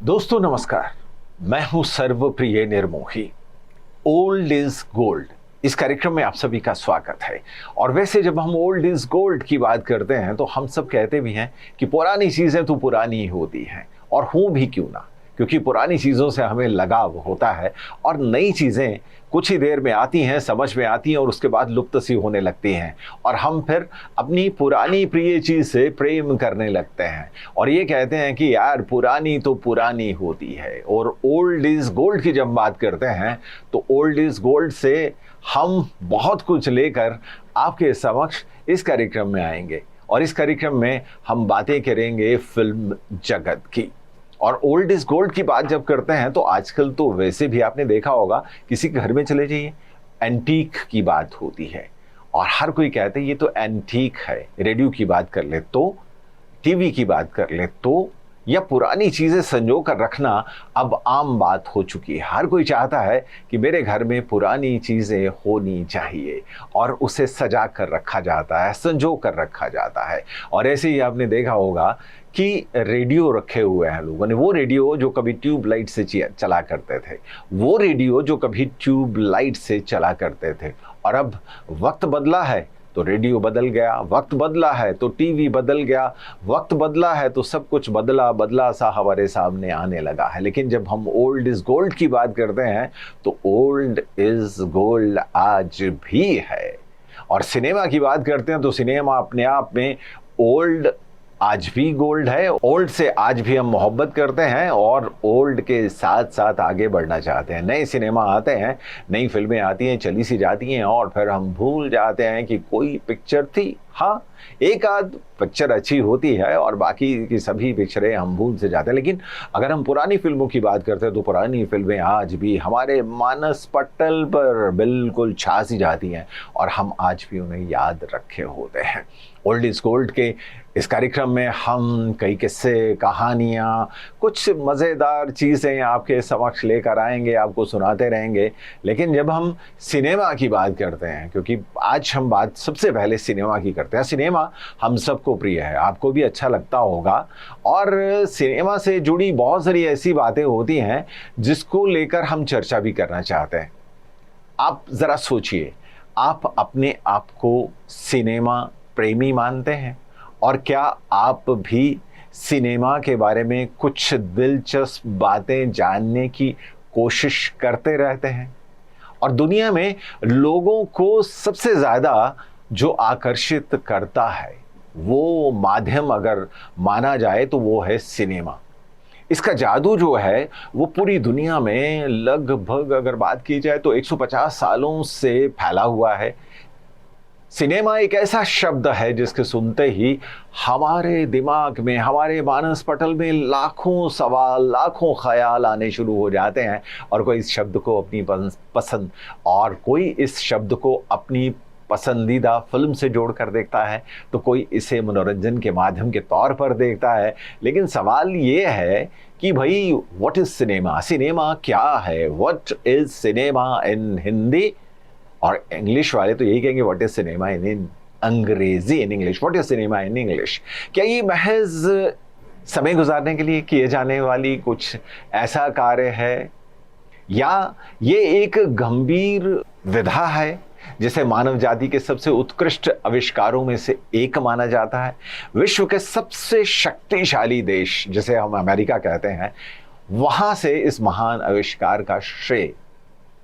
दोस्तों नमस्कार, मैं हूं सर्वप्रिय निर्मोही। ओल्ड इज गोल्ड इस कार्यक्रम में आप सभी का स्वागत है। और वैसे जब हम ओल्ड इज गोल्ड की बात करते हैं तो हम सब कहते भी हैं कि पुरानी चीजें तो पुरानी ही होती हैं, और हों भी क्यों ना, क्योंकि पुरानी चीजों से हमें लगाव होता है और नई चीजें कुछ ही देर में आती हैं, समझ में आती हैं और उसके बाद लुप्त सी होने लगती हैं और हम फिर अपनी पुरानी प्रिय चीज से प्रेम करने लगते हैं और ये कहते हैं कि यार पुरानी तो पुरानी होती है। और ओल्ड इज गोल्ड की जब बात करते हैं तो ओल्ड इज गोल्ड से हम बहुत कुछ लेकर आपके समक्ष इस कार्यक्रम में आएंगे और इस कार्यक्रम में हम बातें करेंगे फिल्म जगत की। और ओल्ड इज गोल्ड की बात जब करते हैं तो आजकल तो वैसे भी आपने देखा होगा, किसी के घर में चले जाइए एंटीक की बात होती है और हर कोई कहते हैं ये तो एंटीक है। रेडियो की बात कर ले तो, टीवी की बात कर ले तो, या पुरानी चीजें संजो कर रखना अब आम बात हो चुकी है। हर कोई चाहता है कि मेरे घर में पुरानी चीजें होनी चाहिए और उसे सजा कर रखा जाता है, संजो कर रखा जाता है। और ऐसे ही आपने देखा होगा कि रेडियो रखे हुए हैं लोगों ने, वो रेडियो जो कभी ट्यूब लाइट से चला करते थे, वो रेडियो जो कभी ट्यूब लाइट से चला करते थे। और अब वक्त बदला है तो रेडियो बदल गया, वक्त बदला है तो टीवी बदल गया, वक्त बदला है तो सब कुछ बदला बदला सा हमारे सामने आने लगा है। लेकिन जब हम ओल्ड इज गोल्ड की बात करते हैं तो ओल्ड इज गोल्ड आज भी है। और सिनेमा की बात करते हैं तो सिनेमा अपने आप में ओल्ड आज भी गोल्ड है। ओल्ड से आज भी हम मोहब्बत करते हैं और ओल्ड के साथ साथ आगे बढ़ना चाहते हैं। नए सिनेमा आते हैं, नई फिल्में आती हैं, चली सी जाती हैं और फिर हम भूल जाते हैं कि कोई पिक्चर थी। हाँ, एक आध पिक्चर अच्छी होती है और बाकी की सभी पिक्चरें हम भूल से जाते हैं। लेकिन अगर हम पुरानी फिल्मों की बात करते हैं तो पुरानी फिल्में आज भी हमारे मानस पटल पर बिल्कुल छा सी जाती हैं और हम आज भी उन्हें याद रखे होते हैं। ओल्ड इज गोल्ड के इस कार्यक्रम में हम कई किस्से, कहानियाँ, कुछ मज़ेदार चीज़ें आपके समक्ष लेकर आएंगे, आपको सुनाते रहेंगे। लेकिन जब हम सिनेमा की बात करते हैं, क्योंकि आज हम बात सबसे पहले सिनेमा की करते हैं, सिनेमा हम सबको प्रिय है, आपको भी अच्छा लगता होगा। और सिनेमा से जुड़ी बहुत सारी ऐसी बातें होती हैं जिसको लेकर हम चर्चा भी करना चाहते हैं। आप ज़रा सोचिए, आप अपने आप को सिनेमा प्रेमी मानते हैं? और क्या आप भी सिनेमा के बारे में कुछ दिलचस्प बातें जानने की कोशिश करते रहते हैं? और दुनिया में लोगों को सबसे ज़्यादा जो आकर्षित करता है वो माध्यम अगर माना जाए तो वो है सिनेमा। इसका जादू जो है वो पूरी दुनिया में लगभग अगर बात की जाए तो 150 सालों से फैला हुआ है। सिनेमा एक ऐसा शब्द है जिसके सुनते ही हमारे दिमाग में, हमारे मानस पटल में लाखों सवाल, लाखों ख्याल आने शुरू हो जाते हैं और कोई इस शब्द को अपनी पसंद और कोई इस शब्द को अपनी पसंदीदा फिल्म से जोड़कर देखता है, तो कोई इसे मनोरंजन के माध्यम के तौर पर देखता है। लेकिन सवाल ये है कि भाई व्हाट इज सिनेमा? सिनेमा क्या है? व्हाट इज सिनेमा इन हिंदी? और इंग्लिश वाले तो यही कहेंगे व्हाट इज सिनेमा इन अंग्रेजी, in English. What is cinema in English? क्या ये महज समय गुजारने के लिए किए जाने वाली कुछ ऐसा कार्य है, या ये एक गंभीर विधा है जिसे मानव जाति के सबसे उत्कृष्ट आविष्कारों में से एक माना जाता है? विश्व के सबसे शक्तिशाली देश जिसे हम अमेरिका कहते हैं, वहां से इस महान आविष्कार का श्रेय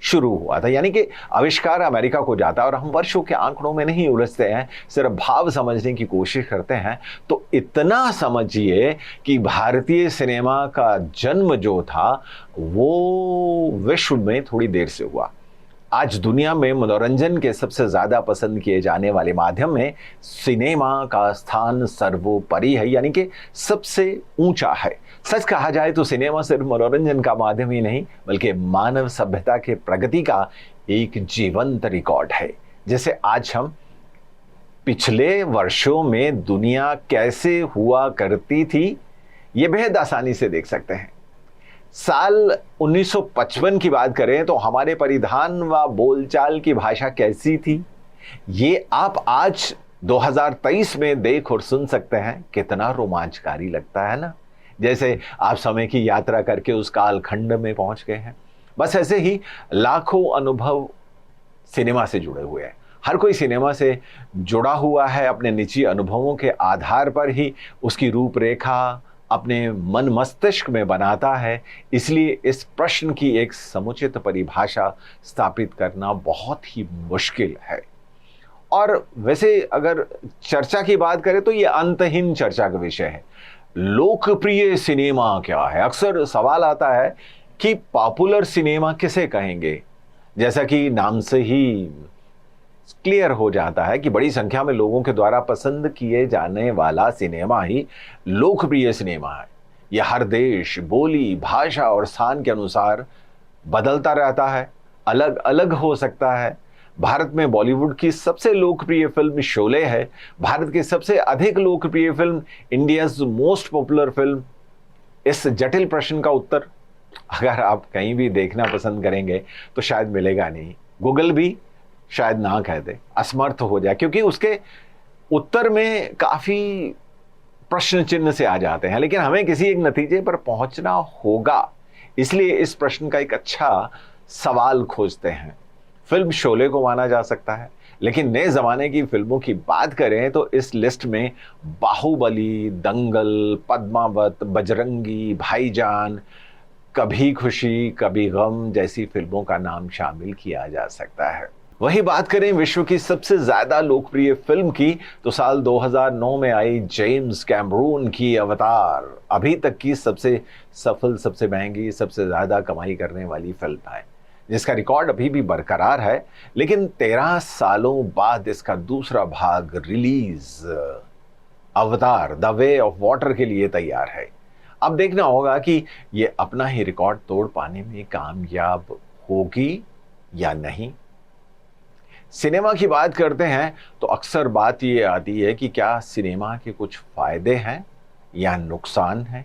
शुरू हुआ था। यानी कि आविष्कार अमेरिका को जाता है और हम वर्षों के आंकड़ों में नहीं उलझते हैं, सिर्फ भाव समझने की कोशिश करते हैं। तो इतना समझिए कि भारतीय सिनेमा का जन्म जो था वो विश्व में थोड़ी देर से हुआ। आज दुनिया में मनोरंजन के सबसे ज़्यादा पसंद किए जाने वाले माध्यम में सिनेमा का स्थान सर्वोपरि है, यानी कि सबसे ऊंचा है। सच कहा जाए तो सिनेमा सिर्फ मनोरंजन का माध्यम ही नहीं बल्कि मानव सभ्यता के प्रगति का एक जीवंत रिकॉर्ड है। जैसे आज हम पिछले वर्षों में दुनिया कैसे हुआ करती थी ये बेहद आसानी से देख सकते हैं। साल 1955 की बात करें तो हमारे परिधान व बोलचाल की भाषा कैसी थी, ये आप आज 2023 में देख और सुन सकते हैं। कितना रोमांचकारी लगता है ना। जैसे आप समय की यात्रा करके उस कालखंड में पहुंच गए हैं। बस ऐसे ही लाखों अनुभव सिनेमा से जुड़े हुए हैं। हर कोई सिनेमा से जुड़ा हुआ है, अपने निजी अनुभवों के आधार पर ही उसकी रूपरेखा अपने मन मस्तिष्क में बनाता है। इसलिए इस प्रश्न की एक समुचित परिभाषा स्थापित करना बहुत ही मुश्किल है। और वैसे अगर चर्चा की बात करें तो ये अंतहीन चर्चा का विषय है। लोकप्रिय सिनेमा क्या है? अक्सर सवाल आता है कि पॉपुलर सिनेमा किसे कहेंगे। जैसा कि नाम से ही क्लियर हो जाता है कि बड़ी संख्या में लोगों के द्वारा पसंद किए जाने वाला सिनेमा ही लोकप्रिय सिनेमा है। यह हर देश, बोली, भाषा और स्थान के अनुसार बदलता रहता है, अलग अलग हो सकता है। भारत में बॉलीवुड की सबसे लोकप्रिय फिल्म शोले है। भारत की सबसे अधिक लोकप्रिय film, India's most popular film. इस जटिल प्रश्न का उत्तर अगर आप कहीं भी देखना पसंद करेंगे तो शायद मिलेगा नहीं। गूगल भी शायद ना कह दे, असमर्थ हो जाए, क्योंकि उसके उत्तर में काफी प्रश्न चिन्ह से आ जाते हैं। लेकिन हमें किसी एक नतीजे पर पहुंचना होगा, इसलिए इस प्रश्न का एक अच्छा सवाल खोजते हैं। फिल्म शोले को माना जा सकता है, लेकिन नए जमाने की फिल्मों की बात करें तो इस लिस्ट में बाहुबली, दंगल, पद्मावत, बजरंगी भाईजान, कभी खुशी कभी गम जैसी फिल्मों का नाम शामिल किया जा सकता है। वही बात करें विश्व की सबसे ज्यादा लोकप्रिय फिल्म की तो साल 2009 में आई जेम्स कैमरून की अवतार अभी तक की सबसे सफल, सबसे महंगी, सबसे ज्यादा कमाई करने वाली फिल्म है, जिसका रिकॉर्ड अभी भी बरकरार है। लेकिन 13 सालों बाद इसका दूसरा भाग रिलीज अवतार द वे ऑफ वाटर के लिए तैयार है। अब देखना होगा कि ये अपना ही रिकॉर्ड तोड़ पाने में कामयाब होगी या नहीं। सिनेमा की बात करते हैं तो अक्सर बात ये आती है कि क्या सिनेमा के कुछ फायदे हैं या नुकसान है।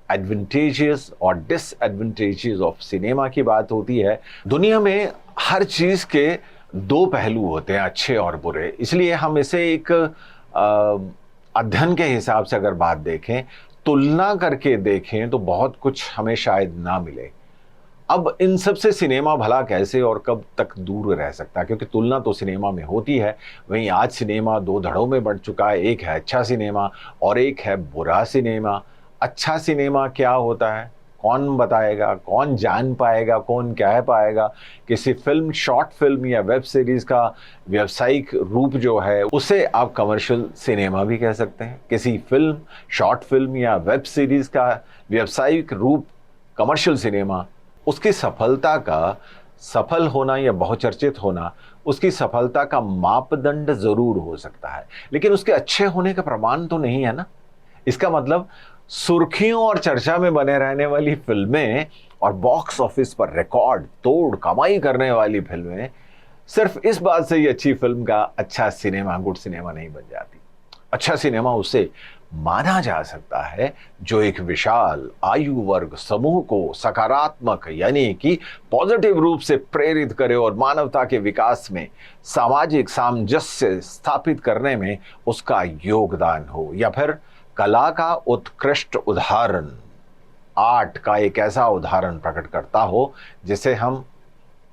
एडवांटेजेस और डिसएडवांटेजेस ऑफ सिनेमा की बात होती है। दुनिया में हर चीज के दो पहलू होते हैं, अच्छे और बुरे। इसलिए हम इसे एक अध्ययन के हिसाब से अगर बात देखें, तुलना करके देखें तो बहुत कुछ हमें शायद ना मिले। अब इन सब से सिनेमा भला कैसे और कब तक दूर रह सकता है, क्योंकि तुलना तो सिनेमा में होती है। वहीं आज सिनेमा दो धड़ों में बढ़ चुका है, एक है अच्छा सिनेमा और एक है बुरा सिनेमा। अच्छा सिनेमा क्या होता है, कौन बताएगा, कौन जान पाएगा, कौन कह पाएगा। किसी फिल्म, शॉर्ट फिल्म या वेब सीरीज का व्यावसायिक रूप जो है उसे आप कमर्शियल सिनेमा भी कह सकते हैं। किसी फिल्म, शॉर्ट फिल्म या वेब सीरीज का व्यावसायिक रूप कमर्शियल सिनेमा, उसकी सफलता का सफल होना या बहुचर्चित होना उसकी सफलता का मापदंड जरूर हो सकता है, लेकिन उसके अच्छे होने का प्रमाण तो नहीं है ना। इसका मतलब सुर्खियों और चर्चा में बने रहने वाली फिल्में और बॉक्स ऑफिस पर रिकॉर्ड तोड़ कमाई करने वाली फिल्में सिर्फ इस बात से ही अच्छी फिल्म का अच्छा सिनेमा, गुड सिनेमा नहीं बन जाती। अच्छा सिनेमा उसे माना जा सकता है जो एक विशाल आयु वर्ग समूह को सकारात्मक यानी कि पॉजिटिव रूप से प्रेरित करे और मानवता के विकास में सामाजिक सामंजस्य स्थापित करने में उसका योगदान हो, या फिर कला का उत्कृष्ट उदाहरण, आर्ट का एक ऐसा उदाहरण प्रकट करता हो जिसे हम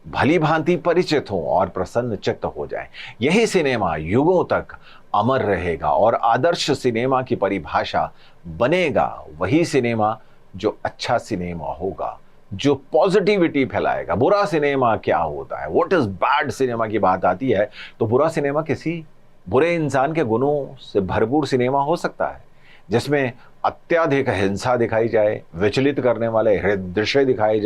भली भांति परिचित हों और प्रसन्न चित्त हो जाएं। यही सिनेमा युगों तक अमर रहेगा और आदर्श सिनेमा की परिभाषा बनेगा। वही सिनेमा जो अच्छा सिनेमा होगा, जो पॉजिटिविटी फैलाएगा। बुरा सिनेमा क्या होता है, व्हाट इज बैड सिनेमा की बात आती है तो बुरा सिनेमा किसी बुरे इंसान के गुणों से भरपूर सिनेमा हो सकता है, जिसमें अत्याधिक हिंसा दिखाई जाए, विचलित करने वाले दृश्य दिखाए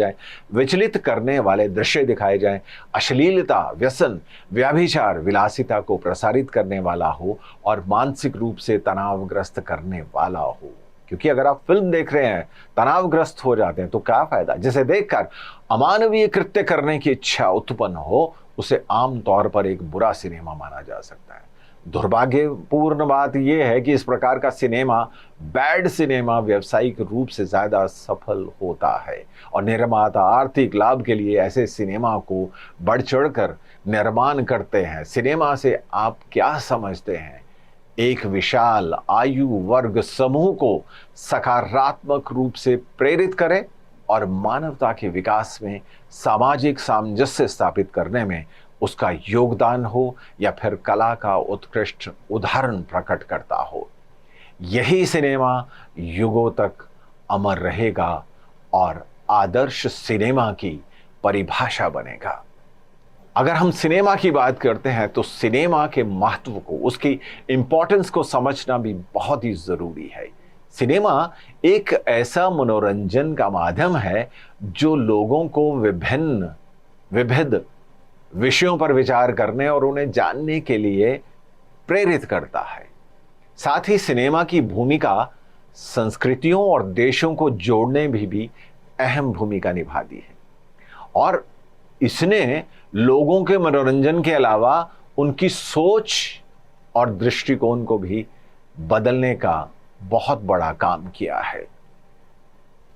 जाए, अश्लीलता, व्यसन, व्याभिचार, विलासिता को प्रसारित करने वाला हो और मानसिक रूप से तनावग्रस्त करने वाला हो। क्योंकि अगर आप फिल्म देख रहे हैं, तनावग्रस्त हो जाते हैं तो क्या फायदा। जिसे देखकर अमानवीय कृत्य करने की इच्छा उत्पन्न हो, उसे आमतौर पर एक बुरा सिनेमा माना जा सकता है। दुर्भाग्यपूर्ण बात यह है कि इस प्रकार का सिनेमा, बैड सिनेमा, व्यावसायिक रूप से ज्यादा सफल होता है और निर्माता आर्थिक लाभ के लिए ऐसे सिनेमा को बढ़ चढ़कर निर्माण करते हैं। सिनेमा से आप क्या समझते हैं, एक विशाल आयु वर्ग समूह को सकारात्मक रूप से प्रेरित करे और मानवता के विकास में सामाजिक सामंजस्य स्थापित करने में उसका योगदान हो, या फिर कला का उत्कृष्ट उदाहरण प्रकट करता हो। यही सिनेमा युगों तक अमर रहेगा और आदर्श सिनेमा की परिभाषा बनेगा। अगर हम सिनेमा की बात करते हैं तो सिनेमा के महत्व को, उसकी इंपॉर्टेंस को समझना भी बहुत ही जरूरी है। सिनेमा एक ऐसा मनोरंजन का माध्यम है जो लोगों को विविध विषयों पर विचार करने और उन्हें जानने के लिए प्रेरित करता है। साथ ही सिनेमा की भूमिका संस्कृतियों और देशों को जोड़ने में भी अहम भूमिका निभाती है, और इसने लोगों के मनोरंजन के अलावा उनकी सोच और दृष्टिकोण को भी बदलने का बहुत बड़ा काम किया है।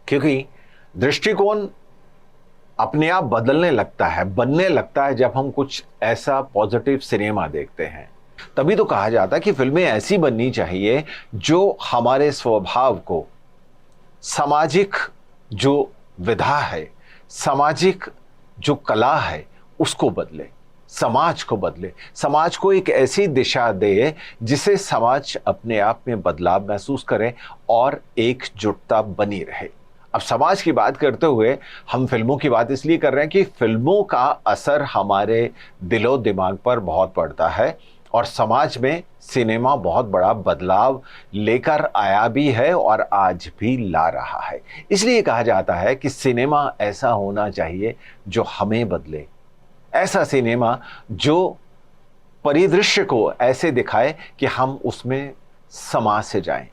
क्योंकि दृष्टिकोण अपने आप बदलने लगता है, बनने लगता है जब हम कुछ ऐसा पॉजिटिव सिनेमा देखते हैं। तभी तो कहा जाता है कि फिल्में ऐसी बननी चाहिए जो हमारे स्वभाव को, सामाजिक जो विधा है, सामाजिक जो कला है, उसको बदले, समाज को बदले, समाज को एक ऐसी दिशा दे जिसे समाज अपने आप में बदलाव महसूस करे और एकजुटता बनी रहे। अब समाज की बात करते हुए हम फिल्मों की बात इसलिए कर रहे हैं कि फिल्मों का असर हमारे दिलो दिमाग पर बहुत पड़ता है, और समाज में सिनेमा बहुत बड़ा बदलाव लेकर आया भी है और आज भी ला रहा है। इसलिए कहा जाता है कि सिनेमा ऐसा होना चाहिए जो हमें बदले, ऐसा सिनेमा जो परिदृश्य को ऐसे दिखाए कि हम उसमें समा से जाएं।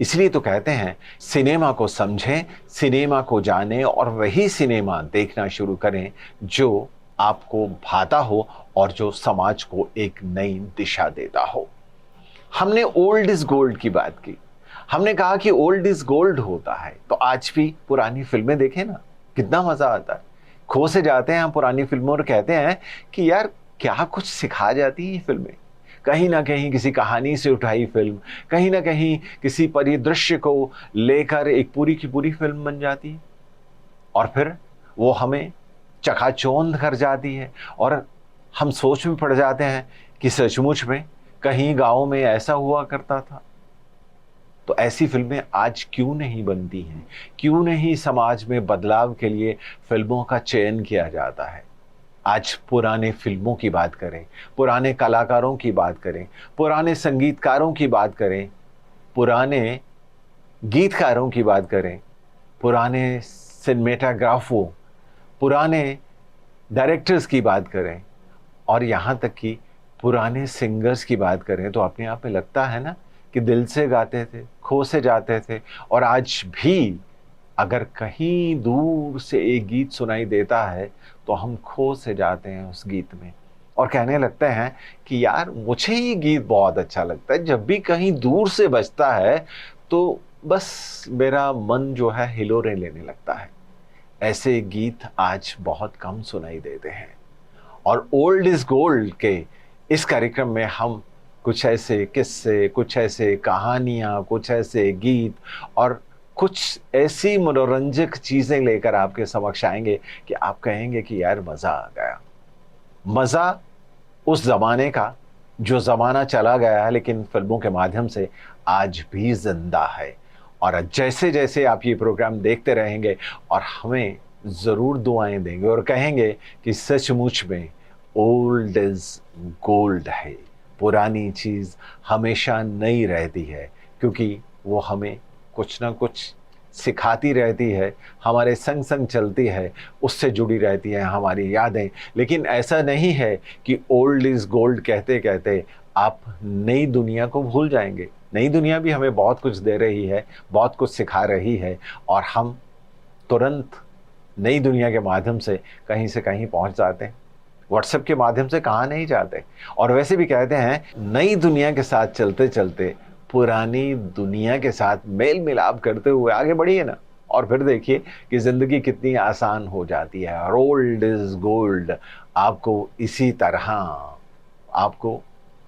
इसलिए तो कहते हैं सिनेमा को समझें, सिनेमा को जानें और वही सिनेमा देखना शुरू करें जो आपको भाता हो और जो समाज को एक नई दिशा देता हो। हमने ओल्ड इज गोल्ड की बात की, हमने कहा कि ओल्ड इज गोल्ड होता है, तो आज भी पुरानी फिल्में देखें ना, कितना मजा आता है। खो से जाते हैं हम पुरानी फिल्मों और कहते हैं कि यार क्या कुछ सिखा जाती है फिल्में। कहीं ना कहीं किसी कहानी से उठाई फिल्म, कहीं ना कहीं किसी परिदृश्य को लेकर एक पूरी की पूरी फिल्म बन जाती है, और फिर वो हमें चकाचौंध कर जाती है, और हम सोच में पड़ जाते हैं कि सचमुच में कहीं गांव में ऐसा हुआ करता था। तो ऐसी फिल्में आज क्यों नहीं बनती हैं? क्यों नहीं समाज में बदलाव के लिए फिल्मों का चयन किया जाता है? आज पुराने फिल्मों की बात करें, पुराने कलाकारों की बात करें, पुराने संगीतकारों की बात करें, पुराने गीतकारों की बात करें, पुराने सिनेमेटोग्राफों, पुराने डायरेक्टर्स की बात करें, और यहाँ तक कि पुराने सिंगर्स की बात करें, तो अपने आप में लगता है ना कि दिल से गाते थे, खो से जाते थे। और आज भी अगर कहीं दूर से एक गीत सुनाई देता है तो हम खो से जाते हैं उस गीत में, और कहने लगते हैं कि यार मुझे ये गीत बहुत अच्छा लगता है। जब भी कहीं दूर से बजता है तो बस मेरा मन जो है हिलोरे लेने लगता है। ऐसे गीत आज बहुत कम सुनाई देते हैं। और ओल्ड इज गोल्ड के इस कार्यक्रम में हम कुछ ऐसे किस्से, कुछ ऐसे कहानियाँ, कुछ ऐसे गीत और कुछ ऐसी मनोरंजक चीज़ें लेकर आपके समक्ष आएंगे कि आप कहेंगे कि यार मज़ा आ गया। मज़ा उस ज़माने का जो ज़माना चला गया है, लेकिन फिल्मों के माध्यम से आज भी जिंदा है। और जैसे जैसे आप ये प्रोग्राम देखते रहेंगे और हमें ज़रूर दुआएं देंगे और कहेंगे कि सचमुच में ओल्ड इज गोल्ड है। पुरानी चीज़ हमेशा नई रहती है, क्योंकि वो हमें कुछ ना कुछ सिखाती रहती है, हमारे संग संग चलती है, उससे जुड़ी रहती है हमारी यादें। लेकिन ऐसा नहीं है कि ओल्ड इज गोल्ड कहते कहते आप नई दुनिया को भूल जाएंगे। नई दुनिया भी हमें बहुत कुछ दे रही है, बहुत कुछ सिखा रही है, और हम तुरंत नई दुनिया के माध्यम से कहीं पहुंच जाते हैं। व्हाट्सएप के माध्यम से कहाँ नहीं जाते। और वैसे भी कहते हैं नई दुनिया के साथ चलते चलते पुरानी दुनिया के साथ मेल मिलाप करते हुए आगे बढ़िए ना, और फिर देखिए कि जिंदगी कितनी आसान हो जाती है। और ओल्ड इज गोल्ड आपको इसी तरह आपको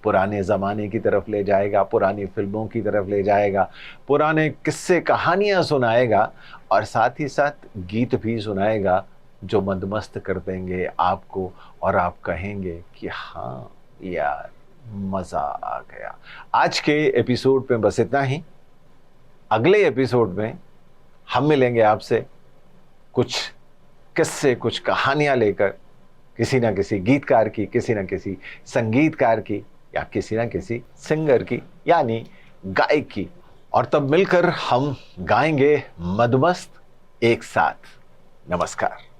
पुराने ज़माने की तरफ ले जाएगा, पुरानी फिल्मों की तरफ ले जाएगा, पुराने किस्से कहानियाँ सुनाएगा और साथ ही साथ गीत भी सुनाएगा जो मंदमस्त कर देंगे आपको और आप कहेंगे कि हाँ यार मज़ा आ गया। आज के एपिसोड में बस इतना ही। अगले एपिसोड में हम मिलेंगे आपसे कुछ किस्से, कुछ कहानियाँ लेकर, किसी ना किसी गीतकार की, किसी ना किसी संगीतकार की या किसी ना किसी सिंगर की यानी गायक की, और तब मिलकर हम गाएंगे मदमस्त एक साथ। नमस्कार।